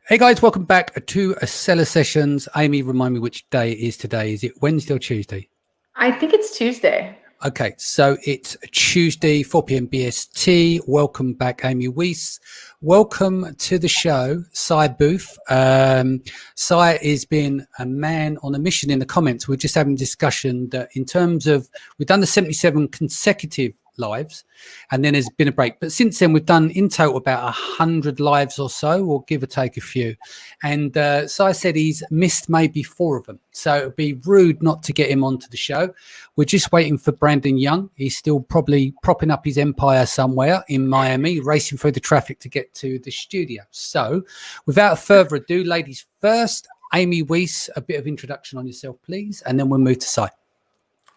Hey guys, welcome back to Seller Sessions. Amy, remind me which day it is today. Is it Wednesday or Tuesday? I think it's Tuesday. Okay, so it's Tuesday, 4 p.m. BST. Welcome back, Amy Weiss. Welcome to the show, Sai Booth. Sai has been a man on a mission in the comments. We're just having a discussion that in terms of, we've done the 77 consecutive lives and then there's been a break, but since then we've done in total about 100 lives or so, or give or take a few, and Sai said he's missed maybe 4 of them, so it would be rude not to get him onto the show. We're just waiting for Brandon Young. He's still probably propping up his empire somewhere in Miami, racing through the traffic to get to the studio. So without further ado, ladies first, Amy Weiss, a bit of introduction on yourself please, and then we'll move to Sai.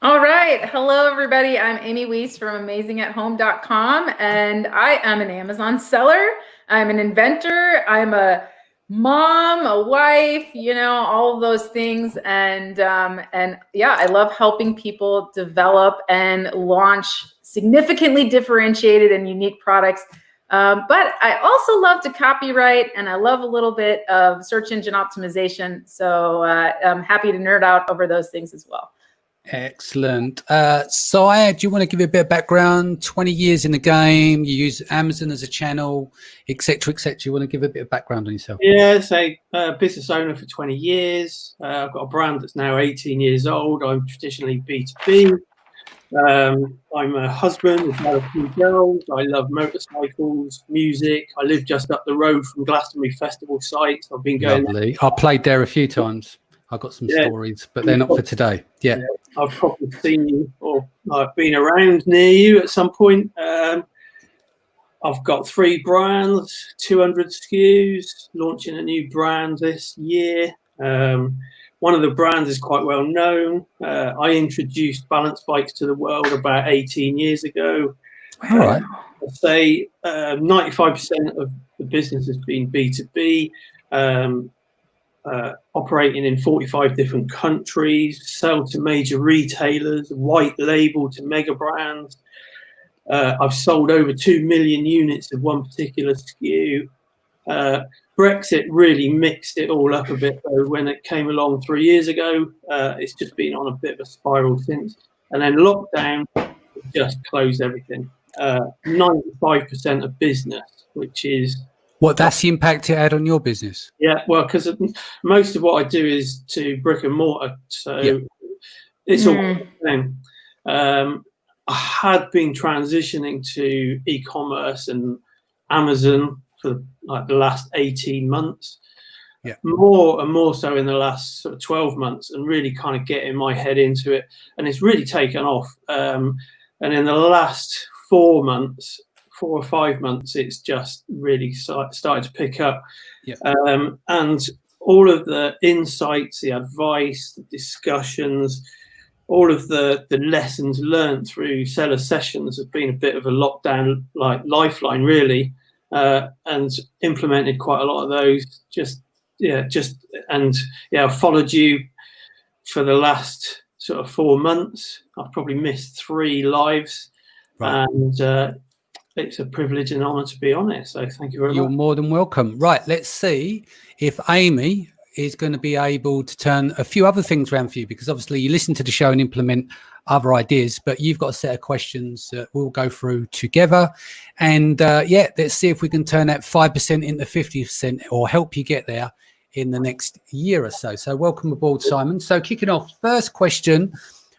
All right. Hello, everybody. I'm Amy Weiss from AmazingAtHome.com, and I am an Amazon seller. I'm an inventor. I'm a mom, a wife, all of those things. And yeah, I love helping people develop and launch significantly differentiated and unique products. But I also love to copyright, and I love a little bit of search engine optimization. So I'm happy to nerd out over those things as well. Excellent. Sai, do you want to give a bit of background? 20 years in the game, you use Amazon as a channel, etc., etc. You want to give a bit of background on yourself? Yeah, business owner for 20 years. I've got a brand that's now 18 years old. I'm traditionally B2B. I'm a husband with my 2 girls. I love motorcycles, music. I live just up the road from Glastonbury Festival sites. I've been going. Lovely. I played there a few times. I've got some stories, but they're not for today. Yeah. I've probably seen you or I've been around near you at some point. I've got 3 brands, 200 SKUs, launching a new brand this year. One of the brands is quite well known. I introduced balance bikes to the world about 18 years ago. All right. I'd say 95% of the business has been B2B. Operating in 45 different countries, sell to major retailers, white label to mega brands. I've sold over 2 million units of one particular SKU. Brexit really mixed it all up a bit though when it came along 3 years ago. It's just been on a bit of a spiral since. And then lockdown just closed everything. 95% of business, which is that's the impact it had on your business? Yeah, well, because most of what I do is to brick and mortar, so it's all the same. I had been transitioning to e-commerce and Amazon for like the last 18 months, more and more so in the last sort of 12 months, and really kind of getting my head into it, and it's really taken off. And in the last 4 or 5 months, it's just really started to pick up. And all of the insights, the advice, the discussions, all of the lessons learned through Seller Sessions has been a bit of a lockdown like lifeline really, and implemented quite a lot of those. I've followed you for the last sort of 4 months. I've probably missed 3 lives, and it's a privilege and honor to be on it. So thank you very much. You're more than welcome. Right. Let's see if Amy is going to be able to turn a few other things around for you, because obviously you listen to the show and implement other ideas, but you've got a set of questions that we'll go through together. And let's see if we can turn that 5% into 50% or help you get there in the next year or so. So welcome aboard, Simon. So kicking off, first question.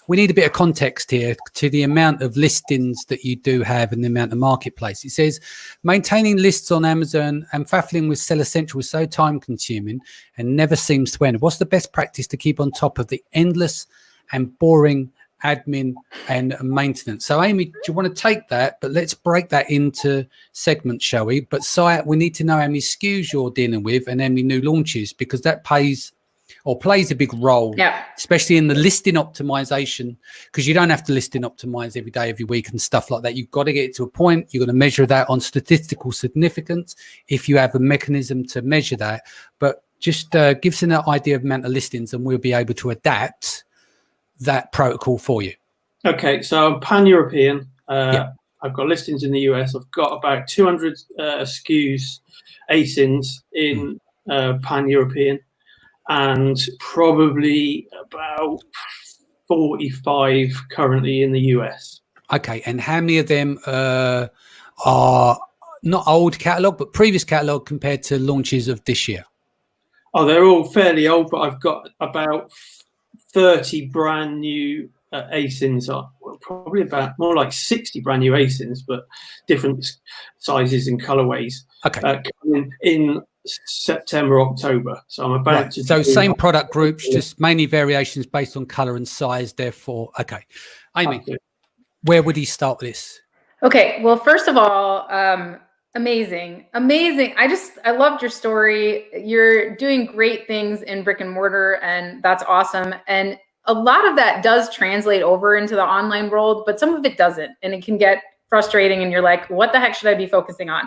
We need a bit of context here to the amount of listings that you do have and the amount of marketplace. It says, maintaining lists on Amazon and faffling with Seller Central is so time consuming and never seems to end. What's the best practice to keep on top of the endless and boring admin and maintenance? So Amy, do you want to take that? But let's break that into segments, shall we? But Sai, we need to know how many SKUs you're dealing with and how many new launches, because that plays a big role, especially in the listing optimization, because you don't have to listing optimize every day, every week and stuff like that. You've got to get it to a point. You're going to measure that on statistical significance if you have a mechanism to measure that. But just give us an idea of amount of listings and we'll be able to adapt that protocol for you. Okay, so I'm pan-European. I've got listings in the US. I've got about 200 SKUs, ASINs in pan-European, and probably about 45 currently in the US. Okay, and how many of them are not old catalog, but previous catalog compared to launches of this year? Oh, they're all fairly old, but I've got about 30 brand new ASINs, probably about more like 60 brand new ASINs, but different sizes and colorways. Okay. In September, October. So I'm about to. So same product groups, just mainly variations based on color and size. Therefore, okay. Amy, where would he start with this? Okay. Well, first of all, amazing. I loved your story. You're doing great things in brick and mortar, and that's awesome. And a lot of that does translate over into the online world, but some of it doesn't. And it can get frustrating and you're like, what the heck should I be focusing on?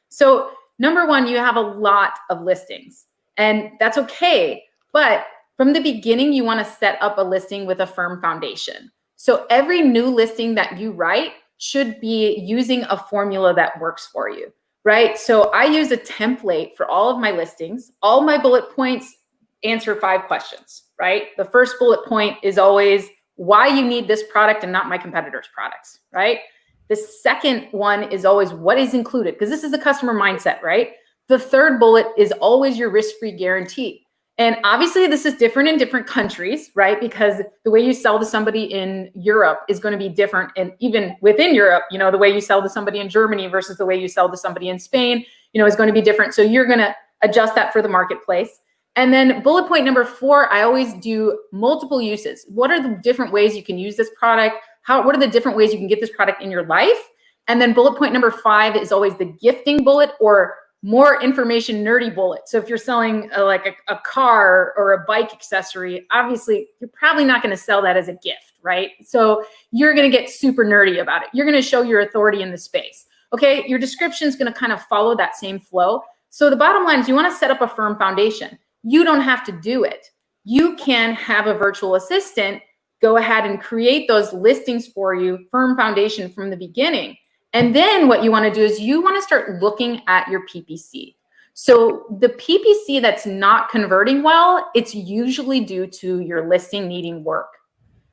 So number one, you have a lot of listings and that's okay. But from the beginning, you want to set up a listing with a firm foundation. So every new listing that you write should be using a formula that works for you, right? So I use a template for all of my listings. All my bullet points answer 5 questions, right? The first bullet point is always why you need this product and not my competitor's products, right? The second one is always what is included, because this is the customer mindset, right? The third bullet is always your risk-free guarantee. And obviously this is different in different countries, right? Because the way you sell to somebody in Europe is going to be different. And even within Europe, you know, the way you sell to somebody in Germany versus the way you sell to somebody in Spain, you know, is going to be different. So you're going to adjust that for the marketplace. And then bullet point number 4, I always do multiple uses. What are the different ways you can use this product? What are the different ways you can get this product in your life? And then bullet point number 5 is always the gifting bullet or more information nerdy bullet. So if you're selling like a car or a bike accessory, obviously you're probably not going to sell that as a gift, right? So you're going to get super nerdy about it. You're going to show your authority in the space. Okay, your description is going to kind of follow that same flow. So the bottom line is you want to set up a firm foundation. You don't have to do it. You can have a virtual assistant go ahead and create those listings for you, firm foundation from the beginning. And then what you want to do is you want to start looking at your PPC. So the PPC that's not converting well, it's usually due to your listing needing work.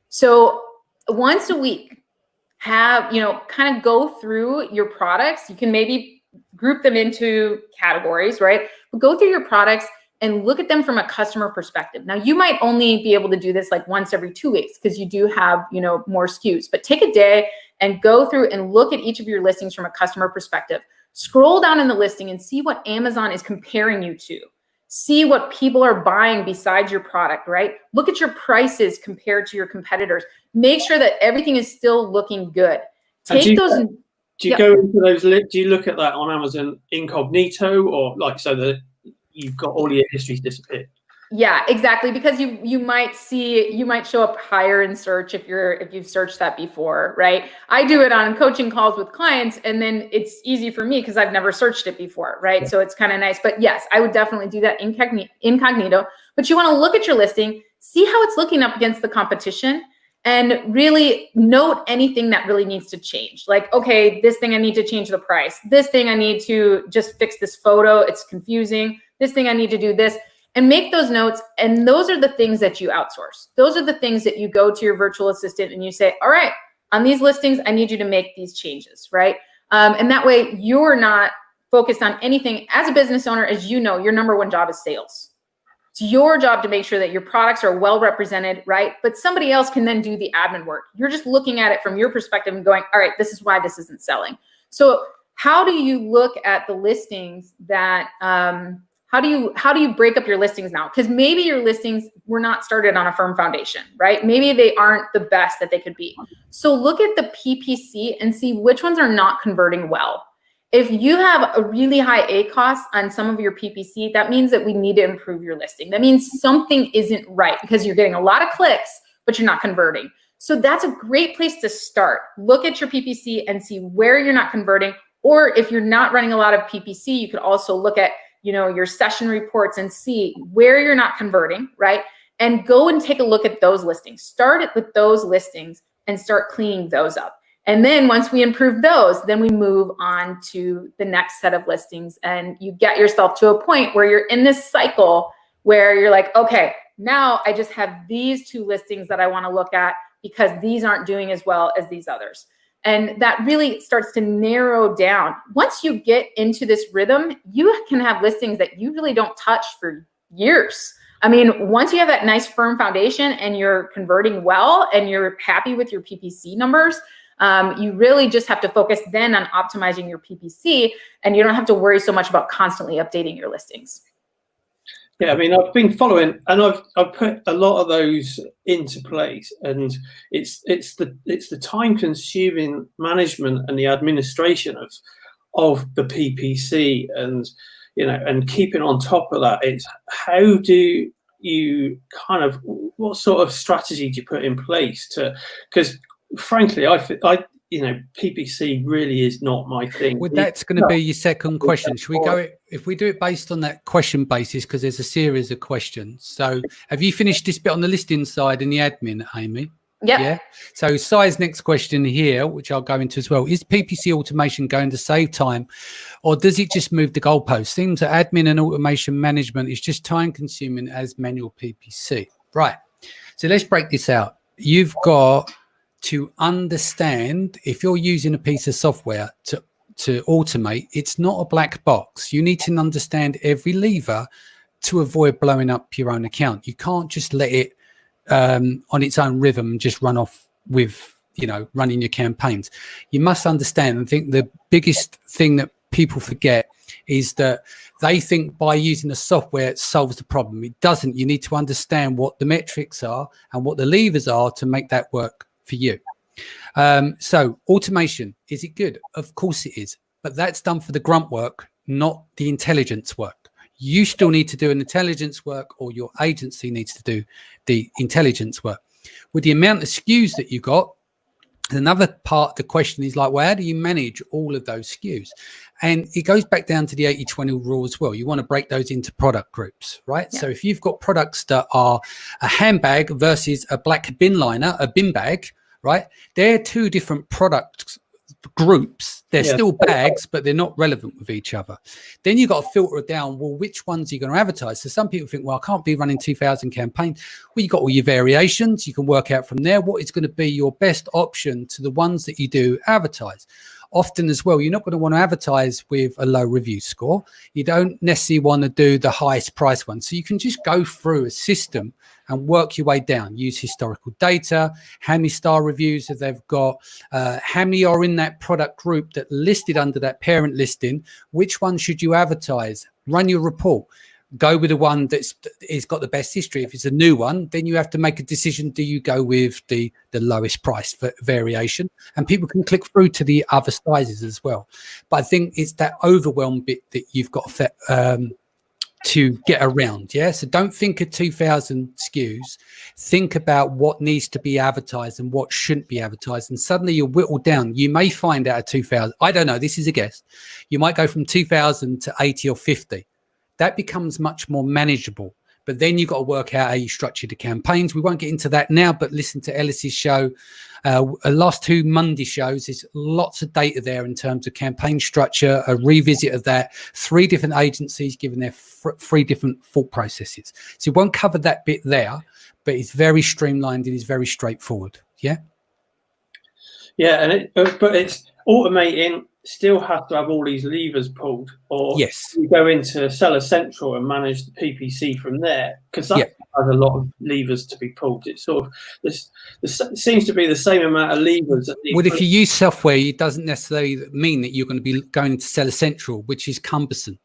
So once a week, kind of go through your products. You can maybe group them into categories, right? But go through your products and look at them from a customer perspective. Now, you might only be able to do this like once every 2 weeks because you do have, more SKUs, but take a day and go through and look at each of your listings from a customer perspective. Scroll down in the listing and see what Amazon is comparing you to. See what people are buying besides your product, right? Look at your prices compared to your competitors. Make sure that everything is still looking good. Take those. Do you go into those? Do you look at that on Amazon incognito or so that you've got all your histories disappeared? Yeah, exactly. Because you might show up higher in search if you've searched that before, right? I do it on coaching calls with clients, and then it's easy for me because I've never searched it before, right? So it's kind of nice. But yes, I would definitely do that incognito. But you want to look at your listing, see how it's looking up against the competition, and really note anything that really needs to change. Like, okay, this thing I need to change the price. This thing I need to just fix this photo. It's confusing. This thing I need to do this. And make those notes. And those are the things that you outsource. Those are the things that you go to your virtual assistant and you say, all right, on these listings, I need you to make these changes, right? And that way you're not focused on anything. As a business owner, as you know, your number one job is sales. It's your job to make sure that your products are well represented, right? But somebody else can then do the admin work. You're just looking at it from your perspective and going, all right, this is why this isn't selling. So how do you look at the listings that, how do you break up your listings now? Because maybe your listings were not started on a firm foundation, right? Maybe they aren't the best that they could be. So look at the PPC and see which ones are not converting well. If you have a really high ACoS on some of your PPC, that means that we need to improve your listing. That means something isn't right because you're getting a lot of clicks, but you're not converting. So that's a great place to start. Look at your PPC and see where you're not converting. Or if you're not running a lot of PPC, you could also look at your session reports and see where you're not converting, right? And go and take a look at those listings. Start it with those listings and start cleaning those up. And then once we improve those, then we move on to the next set of listings. And you get yourself to a point where you're in this cycle where you're like, okay, now I just have these 2 listings that I want to look at because these aren't doing as well as these others. And that really starts to narrow down. Once you get into this rhythm, you can have listings that you really don't touch for years. I mean, once you have that nice firm foundation and you're converting well and you're happy with your PPC numbers, you really just have to focus then on optimizing your PPC, and you don't have to worry so much about constantly updating your listings. Yeah, I mean, I've been following, and I've put a lot of those into place, and it's the time-consuming management and the administration of the PPC, and and keeping on top of that. It's how do you what sort of strategy do you put in place because frankly, I PPC really is not my thing. Well, that's going to be your second question. Should we go if we do it based on that question basis, because there's a series of questions. So have you finished this bit on the listing side and the admin, Amy? Yep. Yeah. So Si's next question here, which I'll go into as well, is PPC automation going to save time, or does it just move the goalpost? Seems that admin and automation management is just time consuming as manual PPC. Right. So let's break this out. You've got to understand, if you're using a piece of software to automate, it's not a black box. You need to understand every lever to avoid blowing up your own account. You can't just let it on its own rhythm and just run off with running your campaigns. You must understand. I think the biggest thing that people forget is that they think by using the software it solves the problem. It doesn't. You need to understand what the metrics are and what the levers are to make that work for you. So automation, is it good? Of course it is, but that's done for the grunt work, not the intelligence work. You still need to do an intelligence work, or your agency needs to do the intelligence work. With the amount of SKUs that you've got, another part of the question is like, well, how do you manage all of those SKUs? And it goes back down to the 80-20 rule as well. You want to break those into product groups, right? Yeah. So if you've got products that are a handbag versus a black bin liner, a bin bag, right? They're 2 different product groups. They're still bags, but they're not relevant with each other. Then you've got to filter it down. Well, which ones are you going to advertise? So some people think, well, I can't be running 2,000 campaigns. Well, you've got all your variations. You can work out from there what is going to be your best option to the ones that you do advertise. Often as well, you're not going to want to advertise with a low review score. You don't necessarily want to do the highest price one. So you can just go through a system and work your way down. Use historical data, how many star reviews have they've got, how many are in that product group that listed under that parent listing, which one should you advertise? Run your report. Go with the one that's got the best history. If it's a new one, then you have to make a decision. Do you go with the lowest price variation? And people can click through to the other sizes as well. But I think it's that overwhelm bit that you've got to get around. Yeah. So don't think of 2,000 SKUs. Think about what needs to be advertised and what shouldn't be advertised. And suddenly you're whittled down. You may find out of 2,000. I don't know. This is a guess. You might go from 2,000 to 80 or 50. That becomes much more manageable. But then you've got to work out how you structure the campaigns. We won't get into that now, but listen to Ellis's show. Last 2 Monday shows, there's lots of data there in terms of campaign structure, a revisit of that, 3 different agencies giving their 3 different thought processes. So we won't cover that bit there, but it's very streamlined and it's very straightforward. Yeah. Yeah, but it's automating. Still have to have all these levers pulled, or you go into Seller Central and manage the PPC from there, because that has a lot of levers to be pulled. It's sort of this seems to be the same amount of levers. Well, if you use software, it doesn't necessarily mean that you're going to be going into Seller Central, which is cumbersome.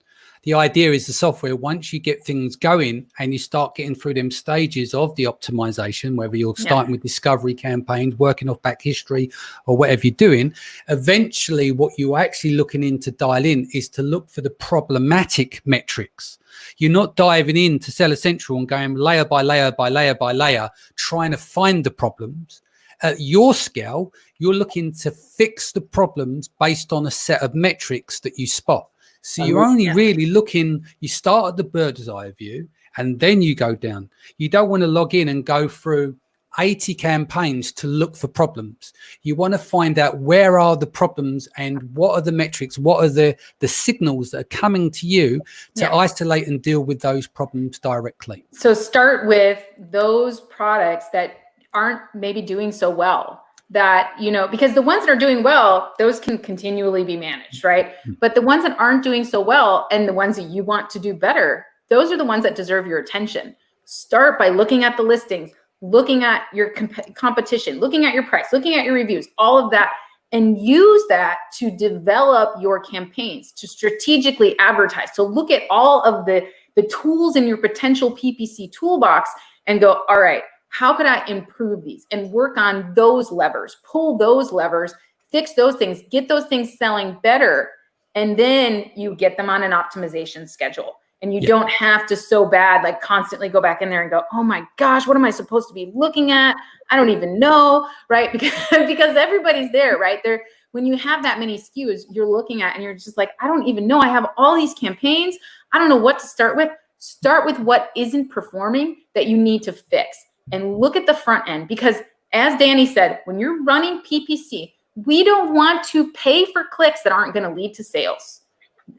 The idea is the software, once you get things going and you start getting through them stages of the optimization, whether you're starting with discovery campaigns, working off back history or whatever you're doing, eventually what you're actually looking in to dial in is to look for the problematic metrics. You're not diving into Seller Central and going layer by layer by layer by layer, trying to find the problems. At your scale, you're looking to fix the problems based on a set of metrics that you spot. So you're only really looking, you start at the bird's eye view and then you go down. You don't want to log in and go through 80 campaigns to look for problems. You want to find out where are the problems and what are the metrics, what are the signals that are coming to you to isolate and deal with those problems directly. So start with those products that aren't maybe doing so well, that, you know, because the ones that are doing well, those can continually be managed, right? But the ones that aren't doing so well and the ones that you want to do better, those are the ones that deserve your attention. Start by looking at the listings, looking at your competition, looking at your price, looking at your reviews, all of that, and use that to develop your campaigns, to strategically advertise. So look at all of the tools in your potential PPC toolbox and go, all right, how could I improve these? And work on those levers, pull those levers, fix those things, get those things selling better, and then you get them on an optimization schedule. And you don't have to so bad, like constantly go back in there and go, oh my gosh, what am I supposed to be looking at? I don't even know, right? Because everybody's there, right? There, when you have that many SKUs you're looking at and you're just like, I don't even know. I have all these campaigns. I don't know what to start with. Start with what isn't performing that you need to fix and look at the front end. Because as Danny said, when you're running PPC, we don't want to pay for clicks that aren't going to lead to sales.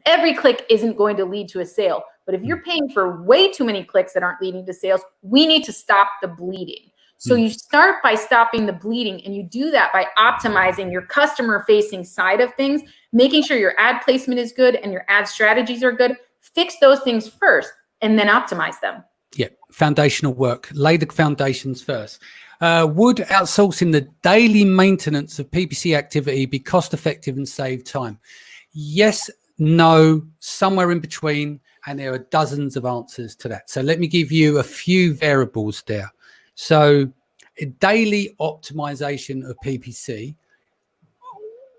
Every click isn't going to lead to a sale. But if you're paying for way too many clicks that aren't leading to sales, we need to stop the bleeding. So you start by stopping the bleeding, and you do that by optimizing your customer-facing side of things, making sure your ad placement is good and your ad strategies are good. Fix those things first and then optimize them. Yeah, foundational work. Lay the foundations first. Would outsourcing the daily maintenance of PPC activity be cost-effective and save time? Yes, no, somewhere in between. And there are dozens of answers to that. So let me give you a few variables there. So daily optimization of PPC,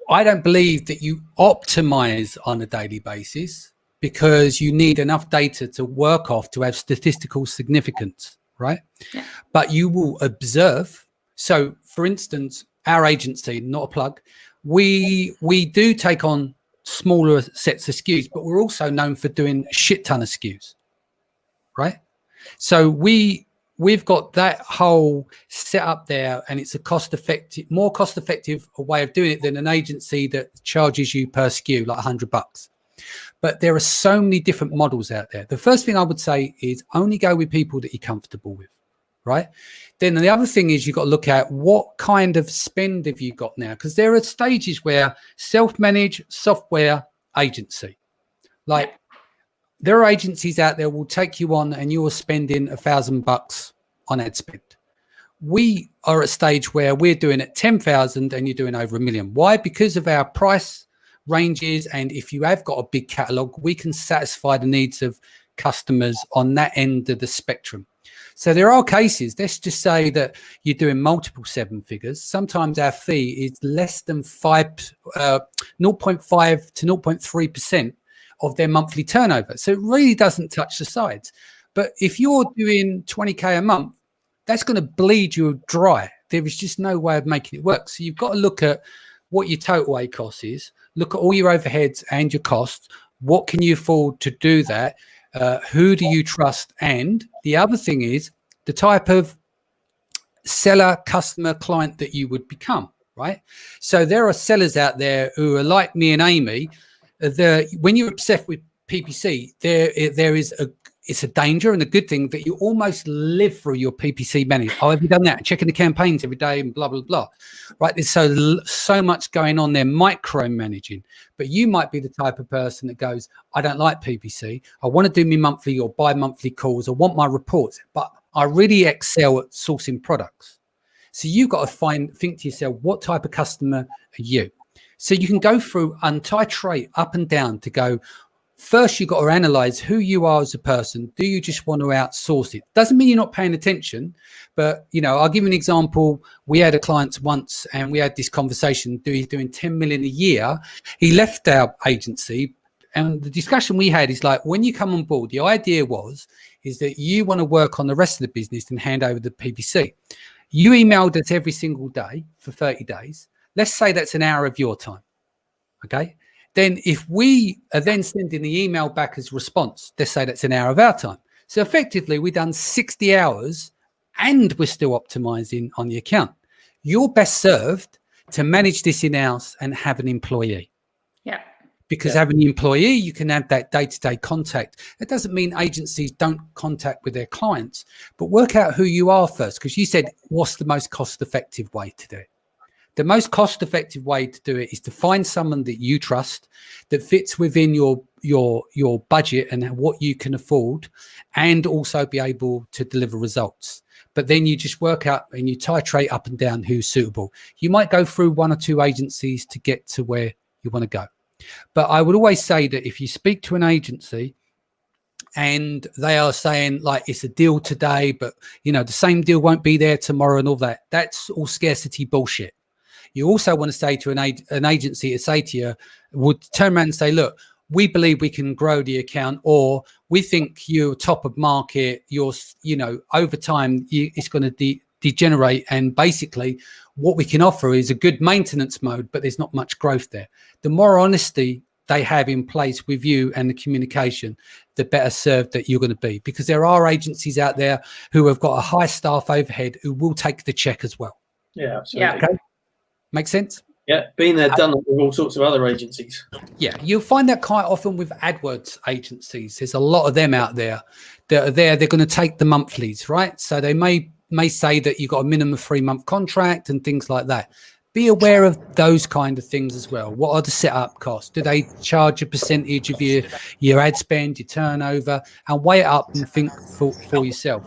I don't believe that you optimize on a daily basis because you need enough data to work off to have statistical significance, right? Yeah. But you will observe. So for instance, our agency, not a plug, we do take on smaller sets of SKUs, but we're also known for doing a shit ton of SKUs, right? So we've got that whole setup there, and it's a more cost-effective way of doing it than an agency that charges you per SKU like $100. But there are so many different models out there. The first thing I would say is only go with people that you're comfortable with, right? Then the other thing is you've got to look at what kind of spend have you got now, because there are stages where self-managed software agency, like there are agencies out there will take you on and you're spending $1,000 on ad spend. We are at a stage where we're doing it 10,000 and you're doing over $1 million. Why? Because of our price ranges, and if you have got a big catalog, we can satisfy the needs of customers on that end of the spectrum. So there are cases, let's just say that you're doing multiple seven figures. Sometimes our fee is less than 0.5 to 0.3% of their monthly turnover. So it really doesn't touch the sides. But if you're doing 20K a month, that's going to bleed you dry. There is just no way of making it work. So you've got to look at what your total ACOS is, look at all your overheads and your costs. What can you afford to do that? Who do you trust? And the other thing is the type of seller, customer, client that you would become, right? So there are sellers out there who are like me and Amy. When you're obsessed with PPC, it's a danger and a good thing that you almost live through your PPC management. Oh, have you done that? Checking the campaigns every day and blah, blah, blah, right? There's so much going on there, micromanaging. But you might be the type of person that goes, I don't like PPC. I want to do me monthly or bi-monthly calls. I want my reports, but I really excel at sourcing products. So you've got to think to yourself, what type of customer are you? So you can go through and titrate up and down to go, first, you've got to analyze who you are as a person. Do you just want to outsource it? Doesn't mean you're not paying attention, but, you know, I'll give you an example. We had a client once and we had this conversation. He's doing 10 million a year. He left our agency, and the discussion we had is like, when you come on board, the idea is that you want to work on the rest of the business and hand over the PPC. You emailed us every single day for 30 days. Let's say that's an hour of your time. Okay. Then if we are then sending the email back as response, let's say that's an hour of our time. So effectively we've done 60 hours and we're still optimizing on the account. You're best served to manage this in-house and have an employee. Yeah. Because having an employee, you can have that day-to-day contact. It doesn't mean agencies don't contact with their clients, but work out who you are first. Because you said, what's the most cost-effective way to do it? The most cost-effective way to do it is to find someone that you trust, that fits within your budget and what you can afford, and also be able to deliver results. But then you just work out and you titrate up and down who's suitable. You might go through 1 or 2 agencies to get to where you want to go. But I would always say that if you speak to an agency and they are saying like it's a deal today, but the same deal won't be there tomorrow and all that, that's all scarcity bullshit. You also want to say to an agency to say to you, would turn around and say, look, we believe we can grow the account, or we think you're top of market, you're, over time, it's going to degenerate. And basically what we can offer is a good maintenance mode, but there's not much growth there. The more honesty they have in place with you and the communication, the better served that you're going to be, because there are agencies out there who have got a high staff overhead who will take the check as well. Yeah, absolutely. Okay. Make sense? Yeah, been there, done that with all sorts of other agencies. Yeah, you'll find that quite often with AdWords agencies. There's a lot of them out there that are there. They're going to take the monthlies, right? So they may say that you've got a minimum 3-month contract and things like that. Be aware of those kind of things as well. What are the setup costs? Do they charge a percentage of your ad spend, your turnover? And weigh it up and think for yourself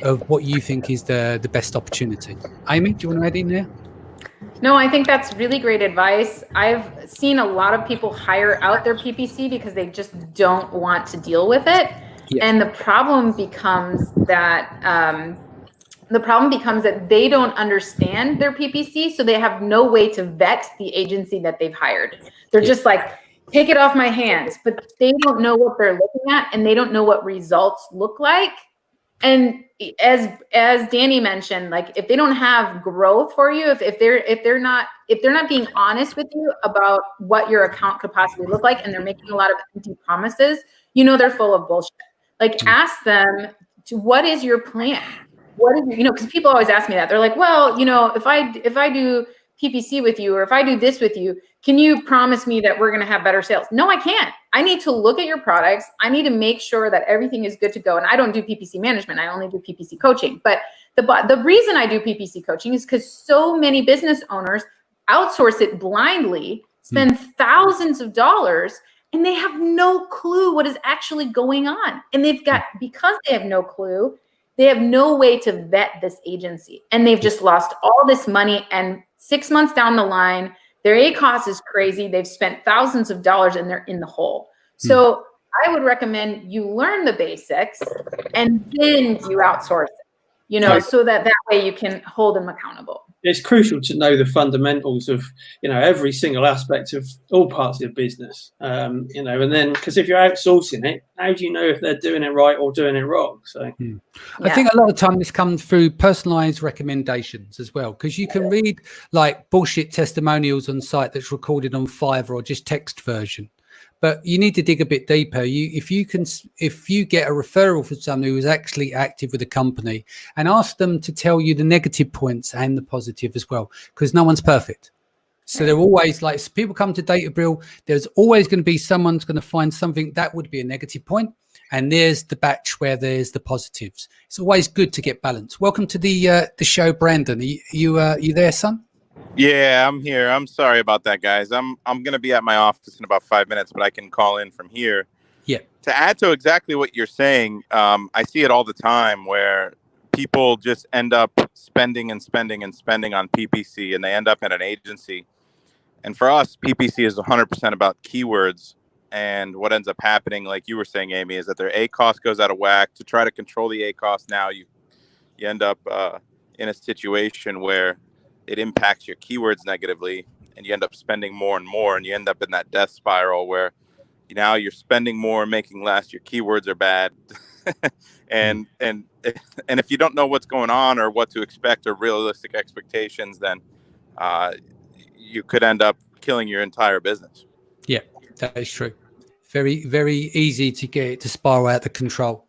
of what you think is the best opportunity. Amy, do you want to add in there? No, I think that's really great advice. I've seen a lot of people hire out their PPC because they just don't want to deal with it. Yeah. And the problem becomes that they don't understand their PPC, so they have no way to vet the agency that they've hired. They're just like, take it off my hands, but they don't know what they're looking at and they don't know what results look like. And as Danny mentioned, like if they don't have growth for you, if they're not being honest with you about what your account could possibly look like, and they're making a lot of empty promises, they're full of bullshit. Like ask them what is your plan? What is because people always ask me that. They're like, well, if I do PPC with you, or if I do this with you, can you promise me that we're going to have better sales? No, I can't. I need to look at your products. I need to make sure that everything is good to go. And I don't do PPC management. I only do PPC coaching. But the reason I do PPC coaching is because so many business owners outsource it blindly, spend thousands of dollars, and they have no clue what is actually going on. And because they have no clue, they have no way to vet this agency. And they've just lost all this money. And 6 months down the line, their ACOS is crazy. They've spent thousands of dollars and they're in the hole. So I would recommend you learn the basics and then you outsource it, so that way you can hold them accountable. It's crucial to know the fundamentals of, every single aspect of all parts of the business, and then because if you're outsourcing it, how do you know if they're doing it right or doing it wrong? So I think a lot of time this comes through personalized recommendations as well, because you can read like bullshit testimonials on site that's recorded on Fiverr or just text version. But you need to dig a bit deeper. If you get a referral from someone who is actually active with the company, and ask them to tell you the negative points and the positive as well, because no one's perfect. So they're always like, so people come to Databricks, there's always going to be someone's going to find something that would be a negative point, and there's the batch where there's the positives. It's always good to get balance. Welcome to the show, Brandon. You there, son? Yeah, I'm here. I'm sorry about that, guys. I'm going to be at my office in about 5 minutes, but I can call in from here. Yeah. To add to exactly what you're saying, I see it all the time where people just end up spending and spending and spending on PPC, and they end up at an agency. And for us, PPC is 100% about keywords. And what ends up happening, like you were saying, Amy, is that their ACOS goes out of whack. To try to control the ACOS now, you end up in a situation where it impacts your keywords negatively, and you end up spending more and more, and you end up in that death spiral where now you're spending more, making less, your keywords are bad. and if you don't know what's going on or what to expect or realistic expectations, then you could end up killing your entire business. Yeah, that is true. Very, very easy to get it to spiral out of control.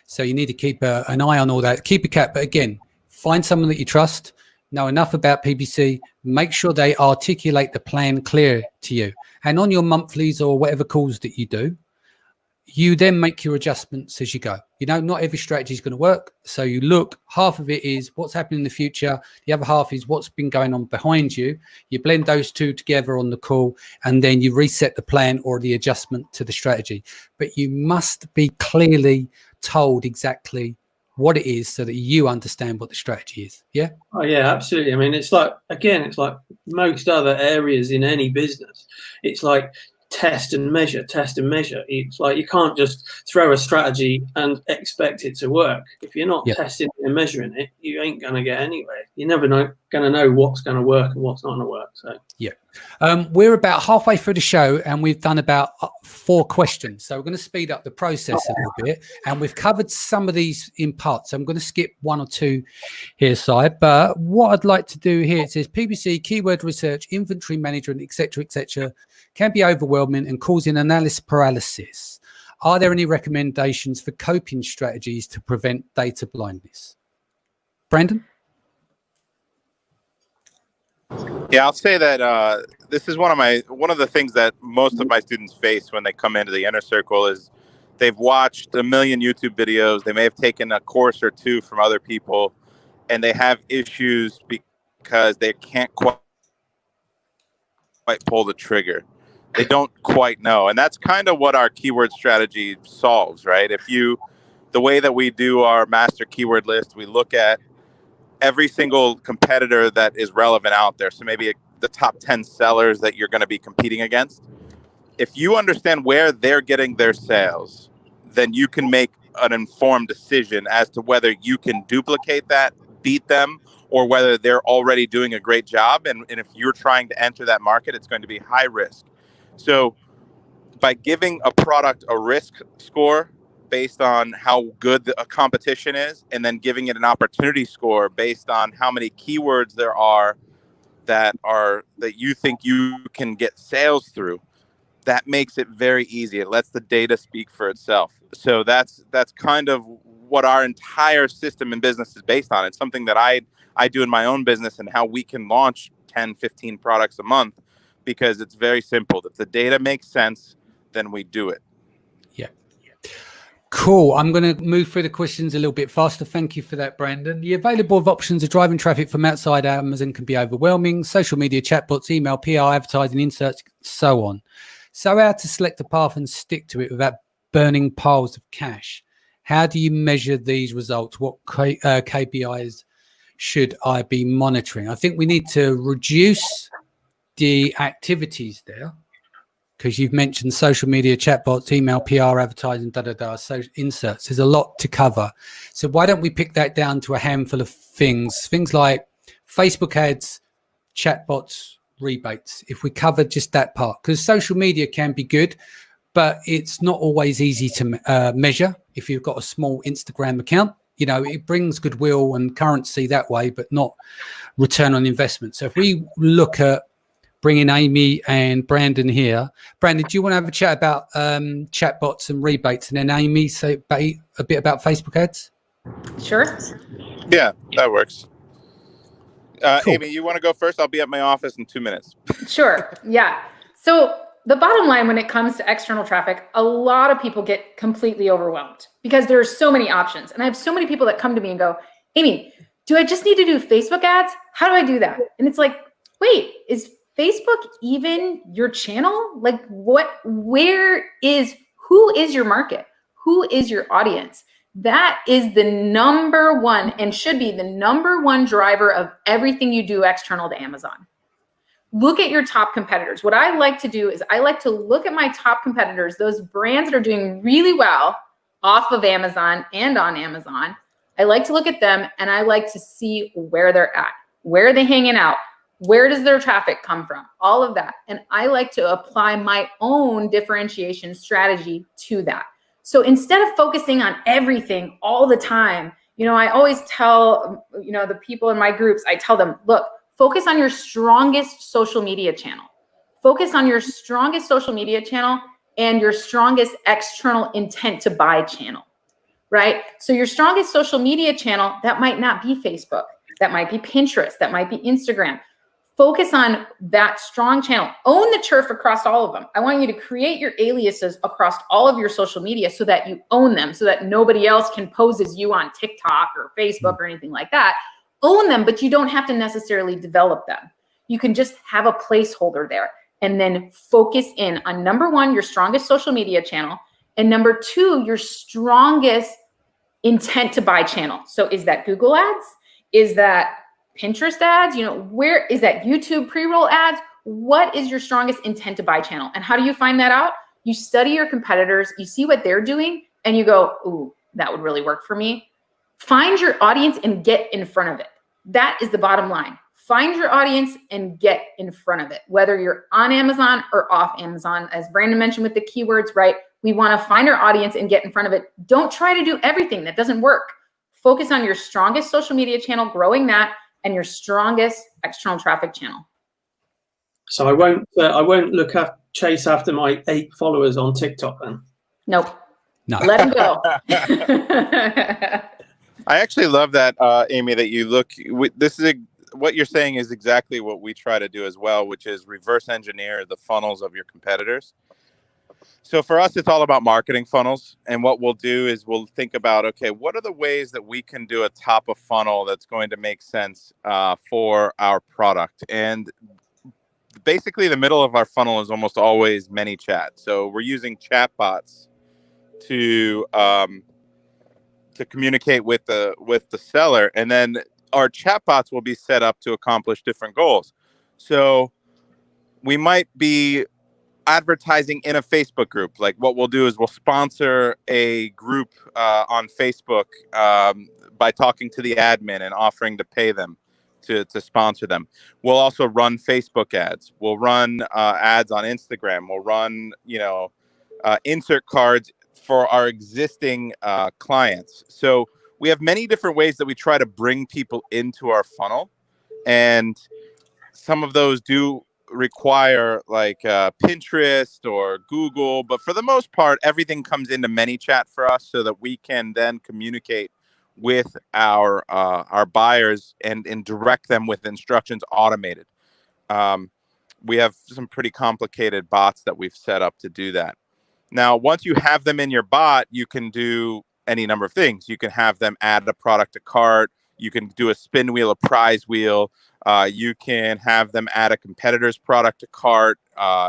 So you need to keep an eye on all that. Keep a cap. But again, find someone that you trust, know enough about PPC, make sure they articulate the plan clear to you. And on your monthlies or whatever calls that you do, you then make your adjustments as you go. You know, not every strategy is going to work. So you look, half of it is what's happening in the future. The other half is what's been going on behind you. You blend those two together on the call, and then you reset the plan or the adjustment to the strategy. But you must be clearly told exactly what it is so that you understand what the strategy is. Yeah. Oh yeah, absolutely. I mean, it's like, again, it's like most other areas in any business. It's like test and measure. It's like you can't just throw a strategy and expect it to work. If you're not testing and measuring it, you ain't going to get anywhere. You're never going to know what's going to work and what's not going to work. So yeah. We're about halfway through the show and we've done about 4 questions. So we're going to speed up the process a little bit. And we've covered some of these in parts. So I'm going to skip 1 or 2 here, Si. But what I'd like to do here, it says PPC, keyword research, inventory management, etc., can be overwhelming and causing analysis paralysis. Are there any recommendations for coping strategies to prevent data blindness? Brandon? Yeah, I'll say that this is one of the things that most of my students face when they come into the inner circle is they've watched a million YouTube videos. They may have taken a course or 2 from other people, and they have issues because they can't quite pull the trigger. They don't quite know. And that's kind of what our keyword strategy solves, right? The way that we do our master keyword list, we look at every single competitor that is relevant out there. So maybe the top 10 sellers that you're going to be competing against. If you understand where they're getting their sales, then you can make an informed decision as to whether you can duplicate that, beat them, or whether they're already doing a great job. And if you're trying to enter that market, it's going to be high risk. So by giving a product a risk score based on how good a competition is, and then giving it an opportunity score based on how many keywords there are that you think you can get sales through, that makes it very easy. It lets the data speak for itself. So that's kind of what our entire system in business is based on. It's something that I do in my own business, and how we can launch 10, 15 products a month, because it's very simple. If the data makes sense, then we do it. Yeah. Cool. I'm going to move through the questions a little bit faster. Thank you for that, Brandon. The available options of driving traffic from outside Amazon can be overwhelming. Social media, chatbots, email, PR, advertising, inserts, so on. So how to select a path and stick to it without burning piles of cash? How do you measure these results? What KPIs should I be monitoring? I think we need to reduce the activities there, because you've mentioned social media, chatbots, email, PR, advertising, so inserts. There's a lot to cover. So why don't we pick that down to a handful of things like Facebook ads, chatbots, rebates. If we cover just that part, because social media can be good, but it's not always easy to measure. If you've got a small Instagram account, it brings goodwill and currency that way, but not return on investment. So if we look at bringing Amy and Brandon here. Brandon, do you want to have a chat about chatbots and rebates, and then Amy say a bit about Facebook ads? Sure. Yeah, that works. Cool. Amy, you want to go first? I'll be at my office in 2 minutes. Sure. Yeah. So the bottom line when it comes to external traffic, a lot of people get completely overwhelmed because there are so many options. And I have so many people that come to me and go, Amy, do I just need to do Facebook ads? How do I do that? And it's like, wait, is Facebook even your channel? Like who is your market? Who is your audience? That is the number one and should be the number one driver of everything you do external to Amazon. Look at your top competitors. What I like to do is I like to look at my top competitors, those brands that are doing really well off of Amazon and on Amazon. I like to look at them and I like to see where they're at. Where are they hanging out? Where does their traffic come from? All of that. And I like to apply my own differentiation strategy to that. So instead of focusing on everything all the time, I always tell, the people in my groups, I tell them, look, focus on your strongest social media channel. Focus on your strongest social media channel and your strongest external intent to buy channel. right? So your strongest social media channel, that might not be Facebook, that might be Pinterest, that might be Instagram. Focus on that strong channel. Own the turf across all of them. I want you to create your aliases across all of your social media so that you own them, so that nobody else can pose as you on TikTok or Facebook or anything like that. Own them, but you don't have to necessarily develop them. You can just have a placeholder there and then focus in on number one, your strongest social media channel, and number two, your strongest intent to buy channel. So is that Google ads? Is that Pinterest ads? You know, where is that YouTube pre-roll ads? What is your strongest intent to buy channel? And how do you find that out? You study your competitors, you see what they're doing, and you go, ooh, that would really work for me. Find your audience and get in front of it. That is the bottom line. Find your audience and get in front of it, whether you're on Amazon or off Amazon. As Brandon mentioned with the keywords, right? We want to find our audience and get in front of it. Don't try to do everything. That doesn't work. Focus on your strongest social media channel, growing that, and your strongest external traffic channel. So I won't chase after my 8 followers on TikTok then. Nope. No. Let them go. I actually love that, Amy, that you look. What you're saying is exactly what we try to do as well, which is reverse engineer the funnels of your competitors. So for us, it's all about marketing funnels. And what we'll do is we'll think about, okay, what are the ways that we can do a top of funnel that's going to make sense for our product? And basically the middle of our funnel is almost always ManyChat. So we're using chatbots to communicate with the seller. And then our chatbots will be set up to accomplish different goals. So we might be advertising in a Facebook group. Like what we'll do is we'll sponsor a group on Facebook by talking to the admin and offering to pay them to sponsor them. We'll also run Facebook ads. We'll run ads on Instagram. We'll run, insert cards for our existing clients. So we have many different ways that we try to bring people into our funnel. And some of those do require like Pinterest or Google, but for the most part, everything comes into ManyChat for us so that we can then communicate with our buyers and direct them with instructions automated. We have some pretty complicated bots that we've set up to do that. Now, once you have them in your bot, you can do any number of things. You can have them add a product to cart. You can do a spin wheel, a prize wheel. You can have them add a competitor's product to cart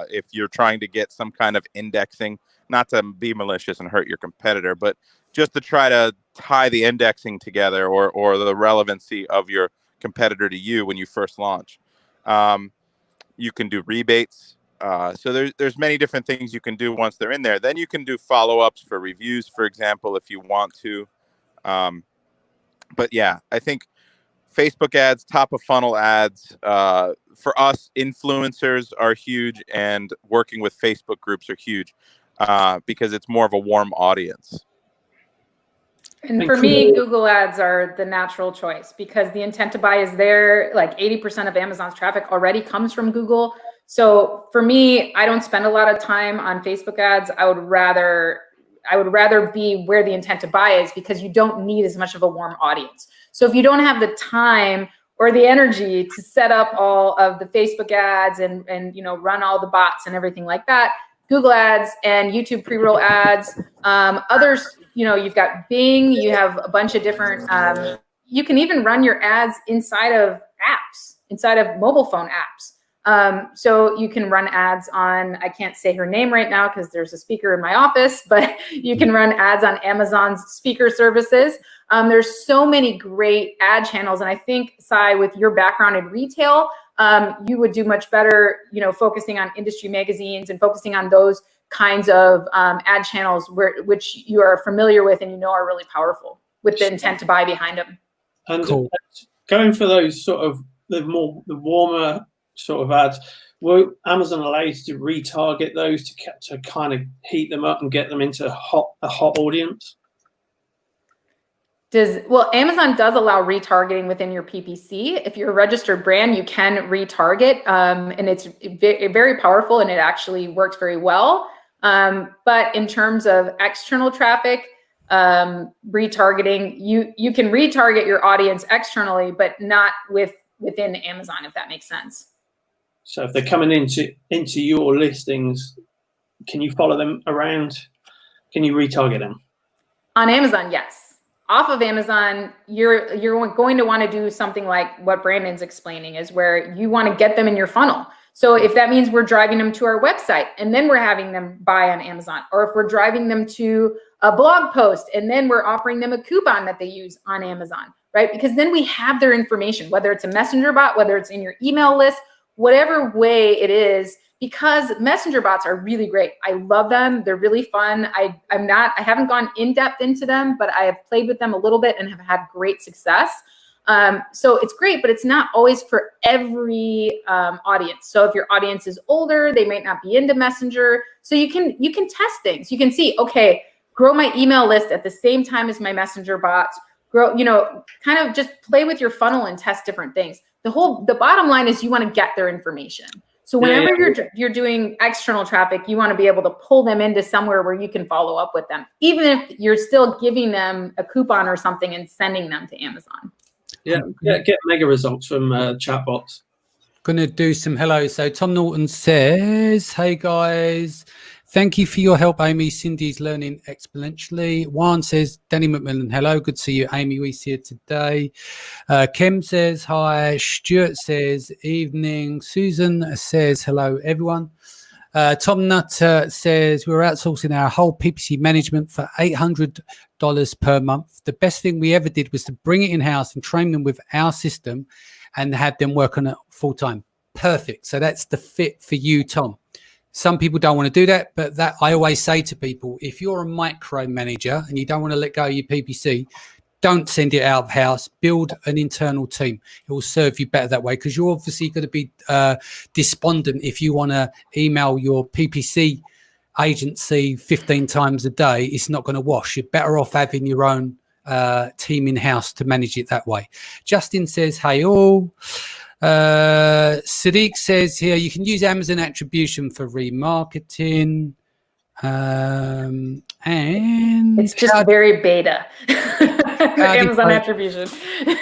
if you're trying to get some kind of indexing, not to be malicious and hurt your competitor, but just to try to tie the indexing together or the relevancy of your competitor to you when you first launch. You can do rebates. So there's many different things you can do once they're in there. Then you can do follow-ups for reviews, for example, if you want to. But yeah, I think Facebook ads, top of funnel ads, for us, influencers are huge, and working with Facebook groups are huge because it's more of a warm audience. And for me, Google ads are the natural choice because the intent to buy is there. Like 80% of Amazon's traffic already comes from Google. So for me, I don't spend a lot of time on Facebook ads. I would rather be where the intent to buy is because you don't need as much of a warm audience. So if you don't have the time or the energy to set up all of the Facebook ads and run all the bots and everything like that, Google ads and YouTube pre-roll ads, others, you've got Bing, you have a bunch of different, you can even run your ads inside of apps, inside of mobile phone apps. So you can run ads on, I can't say her name right now because there's a speaker in my office, but you can run ads on Amazon's speaker services. There's so many great ad channels. And I think, Sai, with your background in retail, you would do much better, focusing on industry magazines and focusing on those kinds of ad channels which you are familiar with and are really powerful with the intent to buy behind them. And cool. Going for those sort of the warmer sort of ads, will Amazon allow you to retarget those to kind of heat them up and get them into a hot audience? Amazon does allow retargeting within your PPC. If you're a registered brand, you can retarget, and it's very powerful, and it actually works very well. But in terms of external traffic, retargeting. You can retarget your audience externally, but not within Amazon, if that makes sense. So if they're coming into your listings, can you follow them around? Can you retarget them? On Amazon, yes. Off of Amazon, you're going to want to do something like what Brandon's explaining, is where you want to get them in your funnel. So if that means we're driving them to our website and then we're having them buy on Amazon, or if we're driving them to a blog post and then we're offering them a coupon that they use on Amazon, right? Because then we have their information, whether it's a messenger bot, whether it's in your email list, whatever way it is, because messenger bots are really great. I love them. They're really fun. I haven't gone in depth into them, but I have played with them a little bit and have had great success. So it's great, but it's not always for every audience. So if your audience is older, they might not be into Messenger. So you can test things. You can see, okay, grow my email list at the same time as my Messenger bots. Grow, kind of just play with your funnel and test different things. The bottom line is you want to get their information. So whenever you're doing external traffic, you want to be able to pull them into somewhere where you can follow up with them, even if you're still giving them a coupon or something and sending them to Amazon. Yeah, get mega results from chatbots. Gonna do some hello. So Tom Norton says, hey guys, thank you for your help, Amy. Cindy's learning exponentially. Juan says, Danny McMillan, hello, good to see you. Amy, we're here today. Kim says, hi. Stuart says, evening. Susan says, hello, everyone. Tom Nutter says, we're outsourcing our whole PPC management for $800 per month. The best thing we ever did was to bring it in-house and train them with our system and have them work on it full-time. Perfect. So that's the fit for you, Tom. Some people don't want to do that, but that I always say to people, if you're a micromanager and you don't want to let go of your PPC, don't send it out of house. Build an internal team. It will serve you better that way, because you're obviously going to be despondent if you want to email your PPC agency 15 times a day. It's not going to wash. You're better off having your own team in-house to manage it that way. Justin says, hey all. Sadiq says here, you can use Amazon attribution for remarketing. And it's just very beta. Amazon attribution.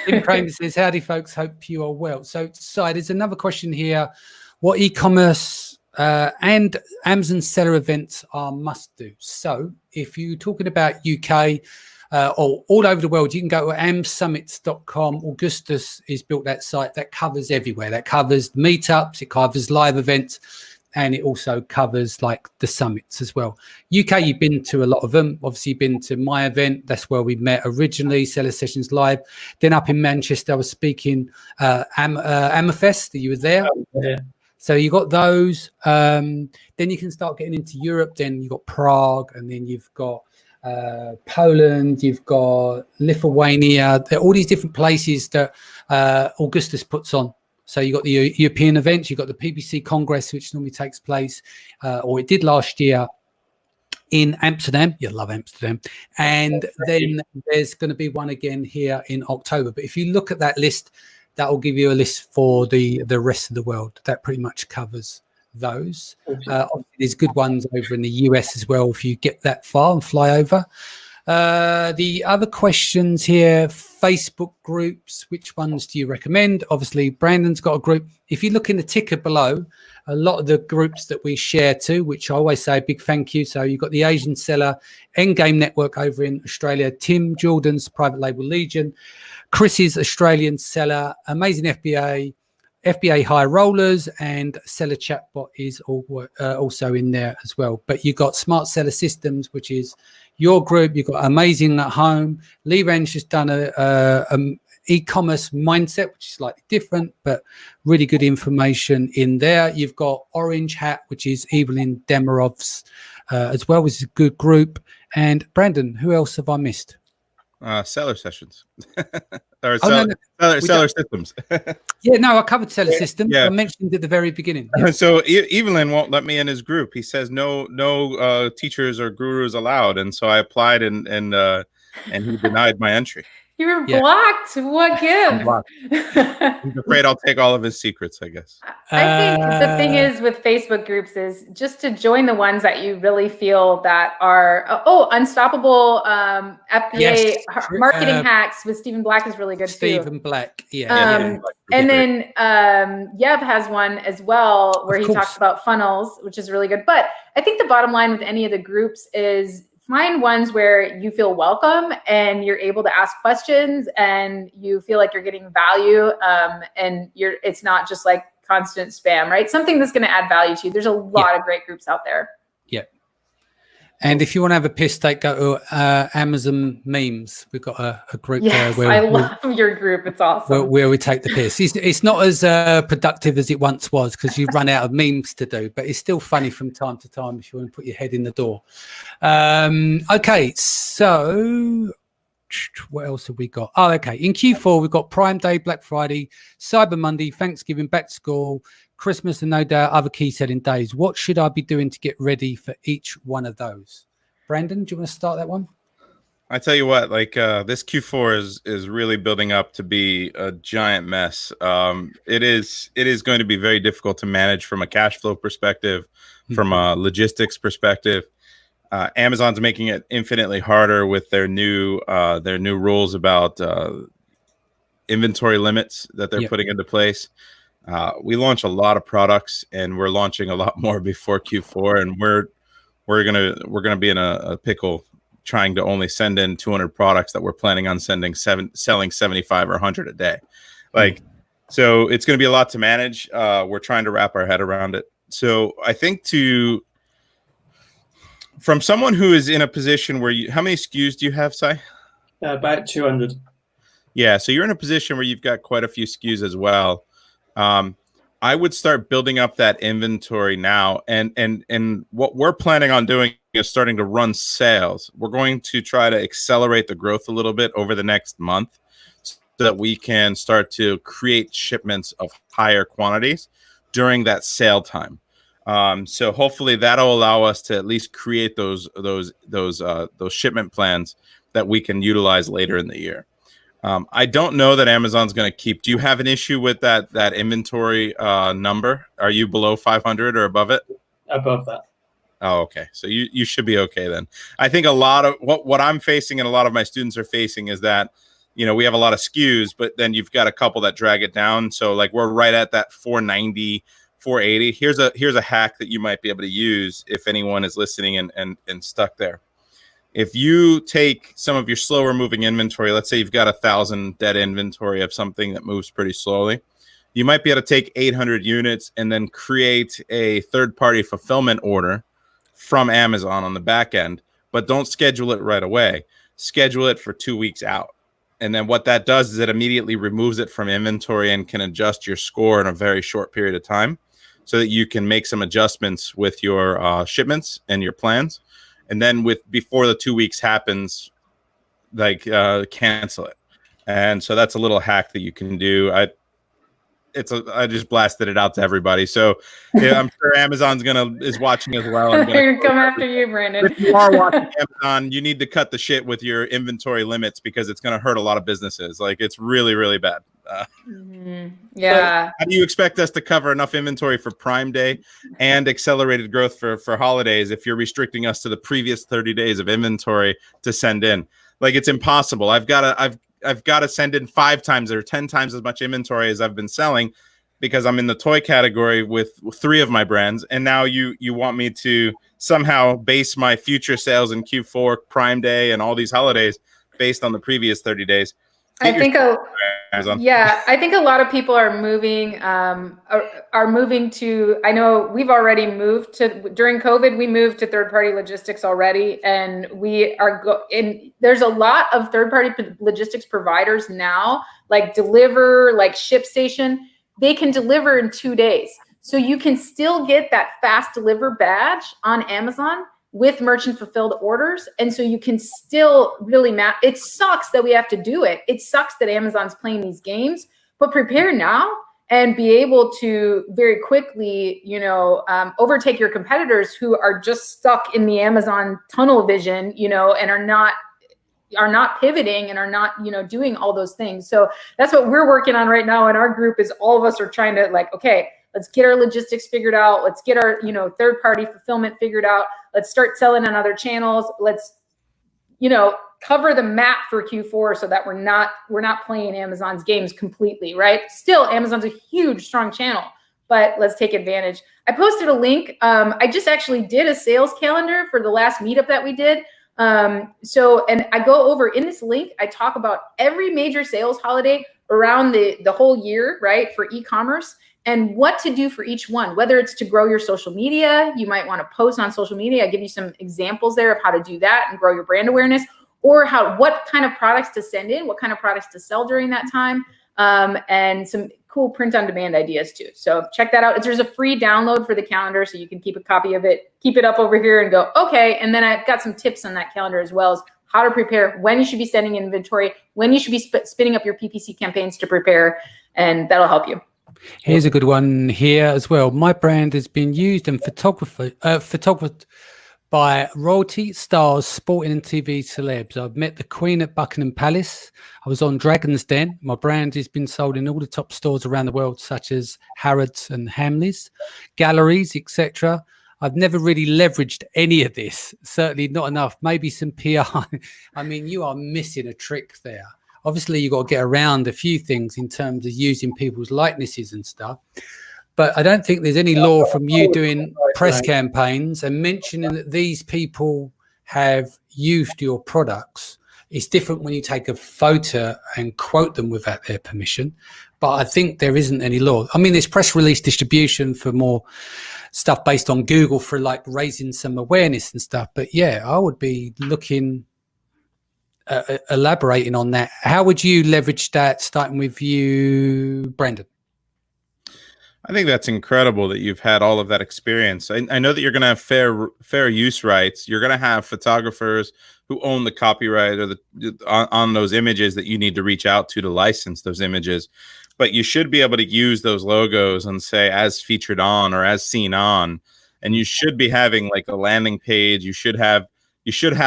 Tim Kramer says, howdy folks, hope you are well. So there's another question here. What e-commerce and Amazon seller events are must do? So if you're talking about UK or all over the world, you can go to amsummits.com. Augustus has built that site that covers everywhere. That covers meetups, it covers live events, and it also covers like the summits as well. UK, you've been to a lot of them. Obviously, you've been to my event. That's where we met originally, Seller Sessions Live. Then up in Manchester, I was speaking Amafest. You were there. Yeah. So you got those. Then you can start getting into Europe. Then you've got Prague, and then you've got Poland, you've got Lithuania. There are all these different places that Augustus puts on. So you've got the European events, you've got the PPC Congress, which normally takes place, or it did last year in Amsterdam. You love Amsterdam. And then there's going to be one again here in October. But if you look at that list, that will give you a list for the rest of the world. That pretty much covers those. Obviously, there's good ones over in the US as well if you get that far and fly over. The other questions here, Facebook groups, which ones do you recommend? Obviously, Brandon's got a group. If you look in the ticker below, a lot of the groups that we share to, which I always say a big thank you. So you've got the Asian Seller Endgame Network over in Australia, Tim Jordan's Private Label Legion, Chris's Australian Seller, Amazing FBA High Rollers, and Seller Chatbot is also in there as well. But you've got Smart Seller Systems, which is your group. You've got Amazing at Home. Lee Wrench has done a e-commerce mindset, which is slightly different, but really good information in there. You've got Orange Hat, which is Evelyn Demirov's as well, which is a good group. And Brandon, who else have I missed? Seller Sessions. Or No. seller Systems. Yeah, no, I covered Seller Systems. Yeah. I mentioned at the very beginning. So Evelyn won't let me in his group. He says no teachers or gurus allowed. And so I applied and and he denied my entry. You were Yeah. blocked. What gives? blocked. He's afraid I'll take all of his secrets, I guess. I think the thing is with Facebook groups is just to join the ones that you really feel that are Unstoppable FBA Yes. marketing hacks with Stephen Black is really good Stephen too. Black, And then Yev has one as well where he talks about funnels, which is really good. But I think the bottom line with any of the groups is find ones where you feel welcome and you're able to ask questions and you feel like you're getting value, and it's not just like constant spam, right? Something that's going to add value to you. There's a lot of great groups out there. Yeah. And if you want to have a piss take, go to Amazon Memes. We've got a group there where I love your group. It's awesome. Where we take the piss. It's not as productive as it once was because you've run out of memes to do, but it's still funny from time to time if you want to put your head in the door. Okay, so what else have we got? Oh, okay. In Q4, we've got Prime Day, Black Friday, Cyber Monday, Thanksgiving, back to school, Christmas, and no doubt other key selling days. What should I be doing to get ready for each one of those? Brandon, do you want to start that one? I tell you what, like this Q4 is really building up to be a giant mess. It is going to be very difficult to manage from a cash flow perspective, from a logistics perspective. Amazon's making it infinitely harder with their new rules about inventory limits that they're putting into place. We launch a lot of products, and we're launching a lot more before Q4, and we're gonna be in a pickle trying to only send in 200 products that we're planning on selling 75 or 100 a day. So it's going to be a lot to manage. We're trying to wrap our head around it. So I think from someone who is in a position where how many SKUs do you have, Sai? About 200. Yeah, so you're in a position where you've got quite a few SKUs as well. I would start building up that inventory now, and what we're planning on doing is starting to run sales. We're going to try to accelerate the growth a little bit over the next month so that we can start to create shipments of higher quantities during that sale time. So hopefully that'll allow us to at least create those shipment plans that we can utilize later in the year. I don't know that Amazon's going to keep. Do you have an issue with that inventory number? Are you below 500 or above it? Above that. Oh, okay. So you should be okay then. I think a lot of what I'm facing and a lot of my students are facing is that, we have a lot of SKUs, but then you've got a couple that drag it down. So like we're right at that 490, 480. Here's a hack that you might be able to use if anyone is listening and stuck there. If you take some of your slower moving inventory, let's say you've got 1,000 dead inventory of something that moves pretty slowly, you might be able to take 800 units and then create a third-party fulfillment order from Amazon on the back end, but don't schedule it right away. Schedule it for 2 weeks out. And then what that does is it immediately removes it from inventory and can adjust your score in a very short period of time so that you can make some adjustments with your shipments and your plans. And then before the 2 weeks happens, cancel it. And so that's a little hack that you can do. I just blasted it out to everybody. So yeah, I'm sure Amazon's is watching as well. They're gonna come after you, Brandon. If you are watching Amazon, you need to cut the shit with your inventory limits because it's going to hurt a lot of businesses. Like it's really, really bad. Yeah. So how do you expect us to cover enough inventory for Prime Day and accelerated growth for holidays if you're restricting us to the previous 30 days of inventory to send in? Like it's impossible. I've got to send in 5 times or 10 times as much inventory as I've been selling because I'm in the toy category with 3 of my brands. And now you want me to somehow base my future sales in Q4, Prime Day, and all these holidays based on the previous 30 days. I think a lot of people are moving to, I know we've already moved to, during COVID, we moved to third-party logistics already. And we are there's a lot of third-party logistics providers now, like Deliver, like ShipStation, they can deliver in 2 days. So you can still get that fast deliver badge on Amazon with merchant fulfilled orders. And so you can still really it sucks that we have to do it. It sucks that Amazon's playing these games, but prepare now and be able to very quickly, overtake your competitors who are just stuck in the Amazon tunnel vision, and are not are not pivoting and are not, doing all those things. So that's what we're working on right now in our group, is all of us are trying to like, okay, let's get our logistics figured out. Let's get our, third party fulfillment figured out. Let's start selling on other channels. Let's, cover the map for Q4 so that we're not playing Amazon's games completely, right? Still, Amazon's a huge, strong channel, but let's take advantage. I posted a link. I just actually did a sales calendar for the last meetup that we did. And I go over in this link, I talk about every major sales holiday around the whole year, right, for e-commerce, and what to do for each one, whether it's to grow your social media. You might want to post on social media. I give you some examples there of how to do that and grow your brand awareness, or what kind of products to send in, what kind of products to sell during that time, and some cool print on demand ideas too. So check that out. There's a free download for the calendar, so you can keep a copy of it, keep it up over here and go, okay. And then I've got some tips on that calendar as well as how to prepare, when you should be sending inventory, when you should be spinning up your PPC campaigns to prepare, and that'll help you. Here's a good one here as well. My brand has been used and photographed by royalty stars, sporting and TV celebs. I've met the Queen at Buckingham Palace. I was on Dragon's Den. My brand has been sold in all the top stores around the world, such as Harrods and Hamleys, galleries, etc. I've never really leveraged any of this. Certainly not enough. Maybe some PR. I mean, you are missing a trick there. Obviously, you've got to get around a few things in terms of using people's likenesses and stuff. But I don't think there's any law from you doing press campaigns and mentioning that these people have used your products. It's different when you take a photo and quote them without their permission. But I think there isn't any law. I mean, there's press release distribution for more stuff based on Google for like raising some awareness and stuff. But yeah, I would be looking, elaborating on that. How would you leverage that, starting with you, Brandon? I think that's incredible that you've had all of that experience. I know that you're going to have fair use rights. You're going to have photographers who own the copyright or on those images that you need to reach out to license those images. But you should be able to use those logos and say as featured on or as seen on. And you should be having like a landing page. You should have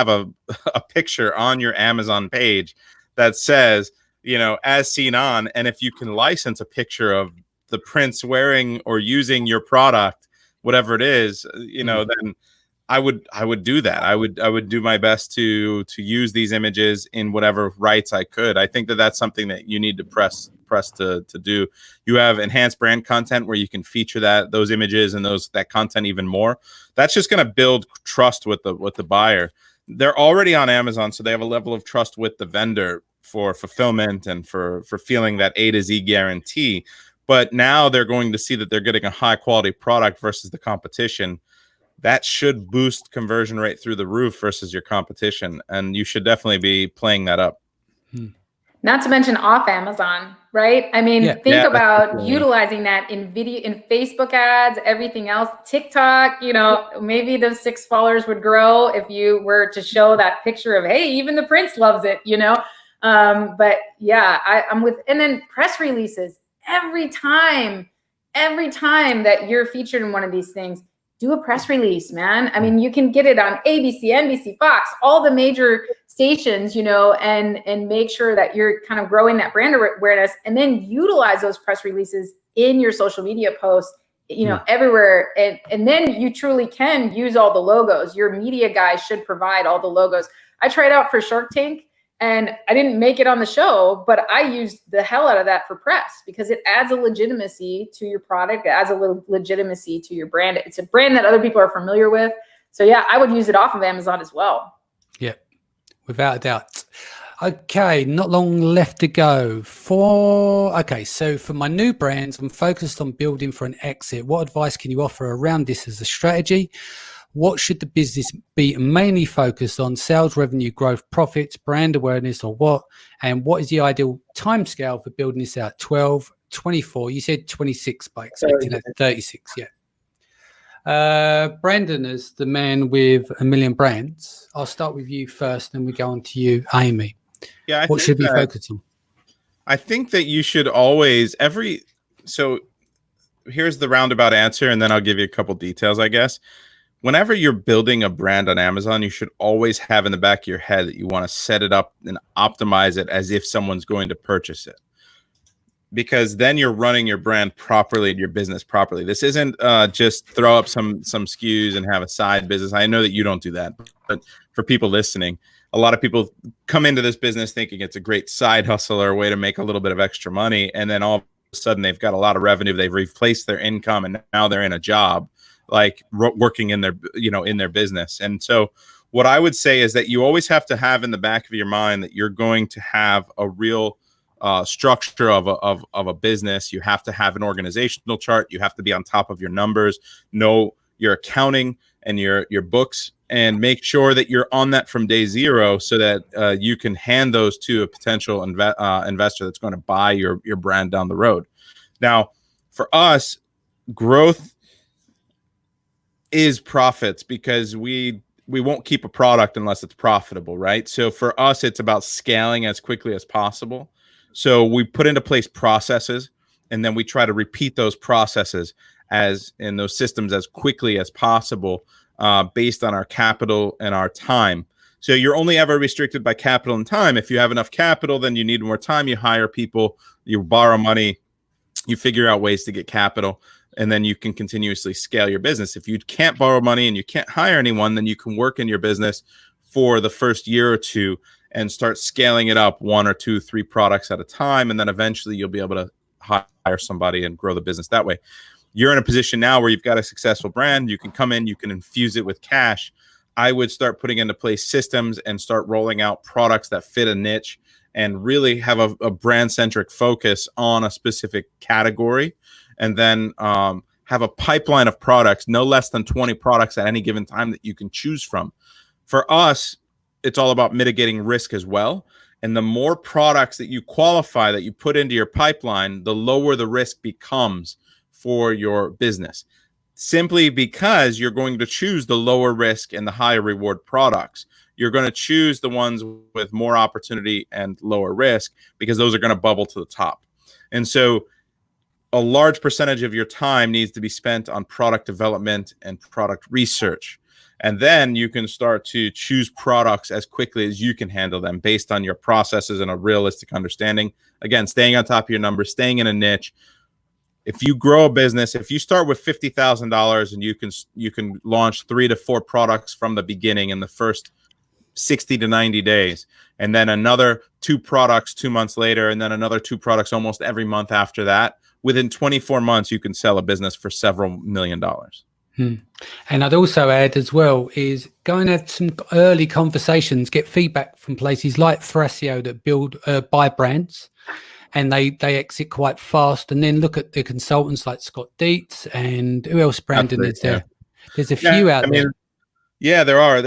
a picture on your Amazon page that says, as seen on. And if you can license a picture of the prince wearing or using your product, whatever it is, then I would do that. I would do my best to use these images in whatever rights I could. I think that that's something that you need to press to do. You have enhanced brand content where you can feature those images and that content even more. That's just going to build trust with the buyer. They're already on Amazon, so they have a level of trust with the vendor for fulfillment and for feeling that A to Z guarantee. But now they're going to see that they're getting a high quality product versus the competition. That should boost conversion rate through the roof versus your competition. And you should definitely be playing that up. Not to mention off Amazon, right? I mean, think about utilizing that in video, in Facebook ads, everything else, TikTok, maybe those 6 followers would grow if you were to show that picture of, hey, even the prince loves it, But yeah, I'm with, and then press releases. Every time that you're featured in one of these things, do a press release, man. I mean, you can get it on ABC, NBC, Fox, all the major stations, and make sure that you're kind of growing that brand awareness, and then utilize those press releases in your social media posts, everywhere. And then you truly can use all the logos. Your media guys should provide all the logos. I tried out for Shark Tank. And I didn't make it on the show, but I used the hell out of that for press because it adds a legitimacy to your product. It adds a little legitimacy to your brand. It's a brand that other people are familiar with. So yeah, I would use it off of Amazon as well. Yeah, without a doubt. Okay, not long left to go. So for my new brands, I'm focused on building for an exit. What advice can you offer around this as a strategy? What should the business be mainly focused on? Sales, revenue, growth, profits, brand awareness, or what? And what is the ideal timescale for building this out? 12, 24. You said 26, but expecting at 36. Yeah. Brandon is the man with a million brands. I'll start with you first, then we go on to you, Amy. Yeah. What should we focus on? I think that you should always so here's the roundabout answer, and then I'll give you a couple details, I guess. whenever you're building a brand on Amazon, you should always have in the back of your head that you want to set it up and optimize it as if someone's going to purchase it. Because then you're running your brand properly and your business properly. This isn't just throw up some SKUs and have a side business. I know that you don't do that, but for people listening, a lot of people come into this business thinking it's a great side hustle or a way to make a little bit of extra money, and then all of a sudden they've got a lot of revenue. They've replaced their income, and now they're in a job, like working in their in their business. And so, what I would say is that you always have to have in the back of your mind that you're going to have a real structure of a business. You have to have an organizational chart. You have to be on top of your numbers, know your accounting and your books, and make sure that you're on that from day zero, so that you can hand those to a potential investor that's going to buy your brand down the road. Now, for us, growth is profits, because we won't keep a product unless it's profitable, right? So for us, it's about scaling as quickly as possible. So we put into place processes, and then we try to repeat those processes as in those systems as quickly as possible, based on our capital and our time. So you're only ever restricted by capital and time. If you have enough capital, then you need more time. You hire people, you borrow money, you figure out ways to get capital, and then you can continuously scale your business. If you can't borrow money and you can't hire anyone, then you can work in your business for the first year or two and start scaling it up 1 or 2, 3 products at a time. And then eventually you'll be able to hire somebody and grow the business that way. You're in a position now where you've got a successful brand. You can come in, you can infuse it with cash. I would start putting into place systems and start rolling out products that fit a niche and really have a brand-centric focus on a specific category. And then have a pipeline of products, no less than 20 products at any given time that you can choose from. For us, it's all about mitigating risk as well. And the more products that you qualify, that you put into your pipeline, the lower the risk becomes for your business, simply because you're going to choose the lower risk and the higher reward products. You're going to choose the ones with more opportunity and lower risk, because those are going to bubble to the top. And so a large percentage of your time needs to be spent on product development and product research. And then you can start to choose products as quickly as you can handle them based on your processes and a realistic understanding. Again, staying on top of your numbers, staying in a niche. If you grow a business, if you start with $50,000 and you can launch 3 to 4 products from the beginning in the first 60 to 90 days, and then another 2 products 2 months later, and then another 2 products almost every month after that, within 24 months, you can sell a business for several $1 million. And I'd also add as well is go and have some early conversations, get feedback from places like Thrasio that buy brands, and they exit quite fast. And then look at the consultants like Scott Dietz and who else, Brandon, is there? There's a few out there. Yeah, there are.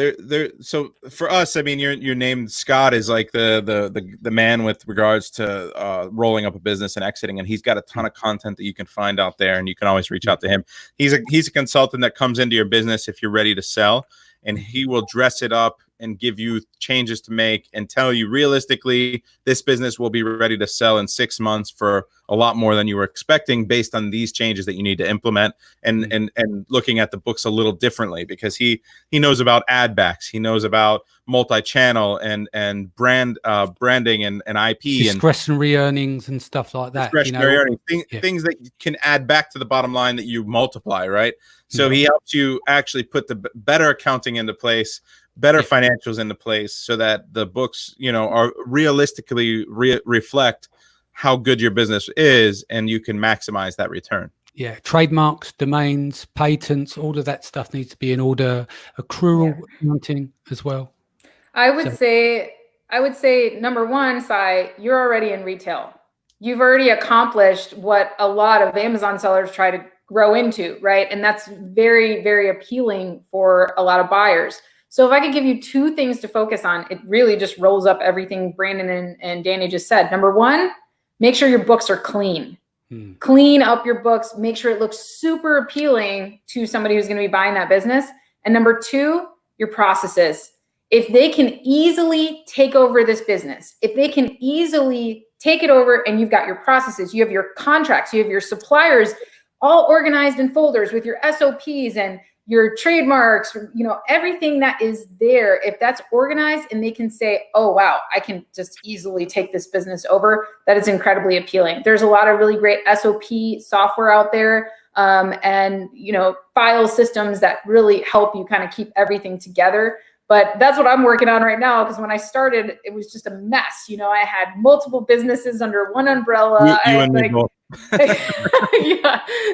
So for us, I mean, your name Scott is like the man with regards to rolling up a business and exiting, and he's got a ton of content that you can find out there, and you can always reach out to him. He's a consultant that comes into your business if you're ready to sell, and he will dress it up and give you changes to make and tell you realistically this business will be ready to sell in 6 months for a lot more than you were expecting based on these changes that you need to implement, and looking at the books a little differently, because he knows about ad backs, he knows about multi-channel and branding and IP, discretionary earnings and stuff like that. Discretionary earnings, things that can add back to the bottom line that you multiply, right? So he helps you actually put the better accounting into place, better financials into place, so that the books, are realistically reflect how good your business is, and you can maximize that return. Yeah, trademarks, domains, patents, all of that stuff needs to be in order. Accrual accounting as well. I would say number one, Sai, you're already in retail. You've already accomplished what a lot of Amazon sellers try to grow into, right? And that's very, very appealing for a lot of buyers. So if I could give you 2 things to focus on, it really just rolls up everything Brandon and Danny just said. Number one, make sure your books are clean. Clean up your books. Make sure it looks super appealing to somebody who's going to be buying that business. And number 2, your processes. If they can easily take over this business, if they can easily take it over, and you've got your processes, you have your contracts, you have your suppliers all organized in folders with your SOPs and your trademarks, everything that is there, if that's organized and they can say, oh, wow, I can just easily take this business over, that is incredibly appealing. There's a lot of really great SOP software out there, and, file systems that really help you kind of keep everything together. But that's what I'm working on right now, because when I started, it was just a mess. I had multiple businesses under one umbrella. Yeah.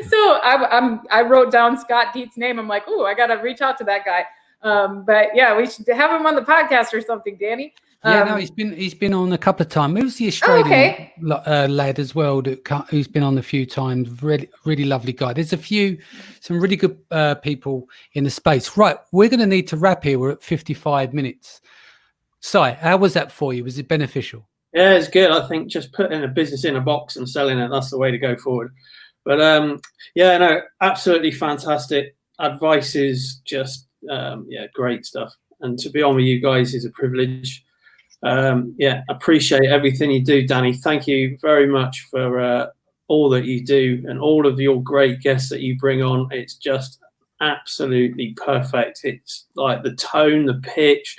So I wrote down Scott Dietz' name. I'm like, oh, I got to reach out to that guy. But yeah, we should have him on the podcast or something, Danny. Yeah, no, he's been on a couple of times. It was the Australian lad as well who's been on a few times. Really, really lovely guy. There's some really good people in the space. Right, we're going to need to wrap here. We're at 55 minutes. Si, how was that for you? Was it beneficial? Yeah, it's good. I think just putting a business in a box and selling it, that's the way to go forward. But absolutely fantastic. Advice is just, great stuff. And to be on with you guys is a privilege. Appreciate everything you do, Danny. Thank you very much for all that you do and all of your great guests that you bring on. It's just absolutely perfect. It's like the tone, the pitch,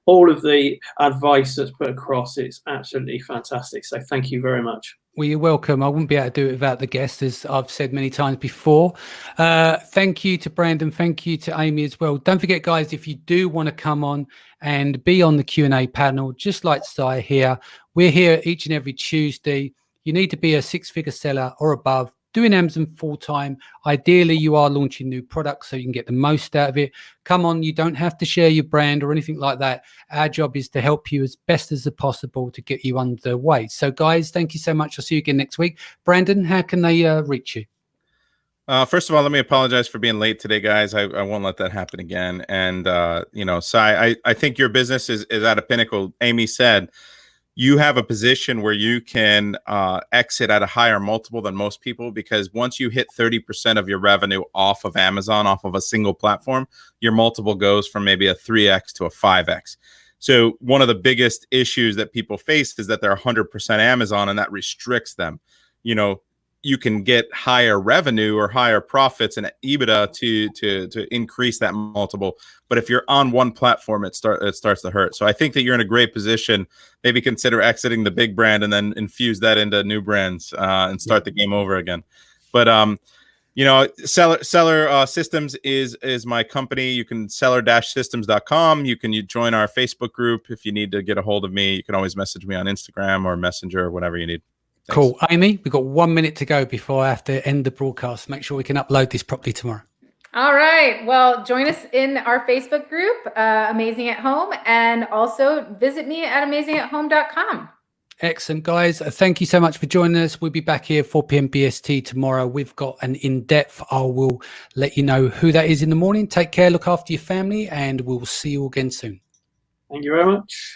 all of the advice that's put across. It's absolutely fantastic. So thank you very much. Well, you're welcome. I wouldn't be able to do it without the guests, as I've said many times before. Thank you to Brandon. Thank you to Amy as well. Don't forget, guys, if you do want to come on and be on the Q&A panel, just like Si here, we're here each and every Tuesday. You need to be a six-figure seller or above, doing Amazon full-time. Ideally, you are launching new products so you can get the most out of it. Come on, you don't have to share your brand or anything like that. Our job is to help you as best as possible to get you underway. So, guys, thank you so much. I'll see you again next week. Brandon, how can they reach you? First of all, let me apologize for being late today, guys. I won't let that happen again. And, Si, I think your business is at a pinnacle. Amy said, you have a position where you can exit at a higher multiple than most people, because once you hit 30% of your revenue off of Amazon, off of a single platform, your multiple goes from maybe a 3x to a 5x. So one of the biggest issues that people face is that they're 100% Amazon, and that restricts them. You can get higher revenue or higher profits and EBITDA to increase that multiple. But if you're on one platform, it starts to hurt. So I think that you're in a great position. Maybe consider exiting the big brand and then infuse that into new brands and start the game over again. But Seller Systems is my company. You can seller-systems.com. You can join our Facebook group. If you need to get a hold of me, you can always message me on Instagram or Messenger or whatever you need. Thanks. Cool. Amy, we've got 1 minute to go before I have to end the broadcast. Make sure we can upload this properly tomorrow. All right. Well, join us in our Facebook group, Amazing at Home, and also visit me at amazingathome.com. Excellent, guys. Thank you so much for joining us. We'll be back here 4 p.m. BST tomorrow. We've got an in-depth. I will let you know who that is in the morning. Take care. Look after your family, and we'll see you again soon. Thank you very much.